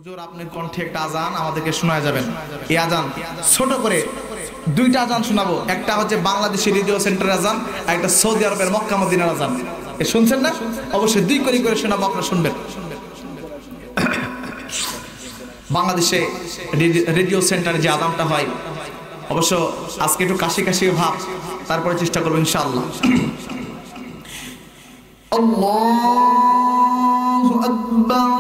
হুজুর আপনার কণ্ঠে একটা আজান আমাদেরকে শোনায় যাবেন। এই আজান ছোট করে দুইটা আজান শোনাবো, একটা হচ্ছে বাংলাদেশি রেডিও সেন্টারের আজান, আর একটা সৌদি আরবের মক্কা মদিনার আজান। এ শুনছেন না? অবশ্যই দুই করে করে শোনাবো, আপনারা শুনবেন। বাংলাদেশে রেডিও সেন্টারে যে আজানটা হয়, অবশ্য আজকে একটু কাশি কাশি ভাব, তারপরে চেষ্টা করবো ইনশাআল্লাহ। আল্লাহু আকবার,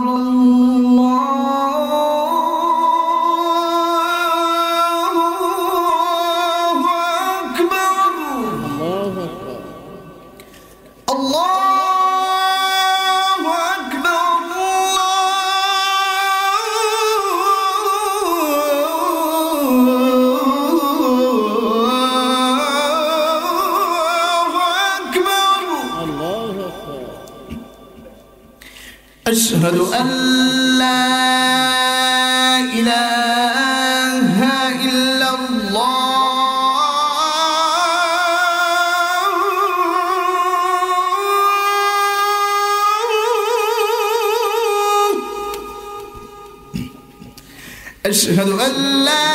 أشهد أن لا إله إلا الله أشهد أن لا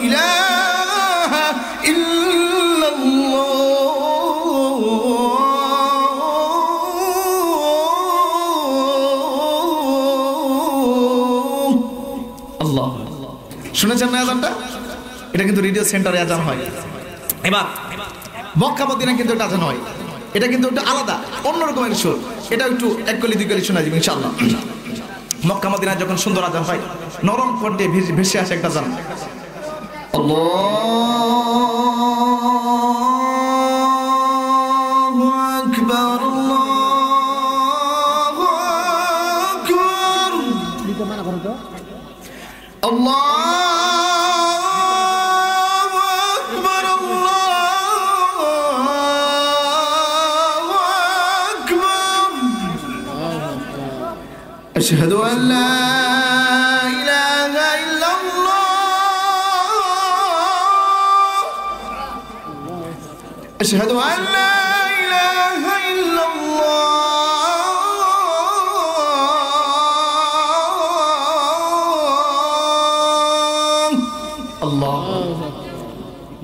إله إلا الله। শুনেছেন না আজানটা? এটা কিন্তু রেডিও সেন্টারে আজান হয়। এবার মক্কা মদিনা কিন্তু এটা আজান হয়, এটা কিন্তু একটু আলাদা, অন্যরকমের সুর। এটা একটু এক কলি দুই কলি শোনা যাবে ইনশাআল্লাহ। মক্কা মদিনা যখন সুন্দর আজান হয়, নরম কণ্ঠে ভেসে আসে একটা আজান। আল্লাহু আকবার, আল্লাহু আকবার, আল্লাহু আকবার, আল্লাহু আকবার। আশহাদু আন লা ইলাহা ইল্লাল্লাহ, আশহাদু আন লা ইলাহা ইল্লাল্লাহ, আল্লাহ।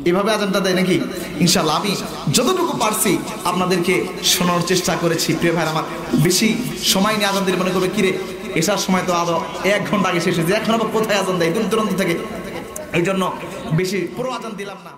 এভাবে আজানটা দেয় নাকি? ইনশাআল্লাহ আমি যতটুকু পারছি আপনাদেরকে শোনানোর চেষ্টা করেছি। প্রিয় ভাই আমার, বেশি সময় নিয়ে আজান দিলে মনে করবে কিরে এসার সময় তো আরো 1 ঘন্টা আগে শেষ হয়েছে, এখন আবার কোথায় আজান দেয় দূর দূরান্ত থেকে, এই জন্য বেশি পুরো আজান দিলাম না।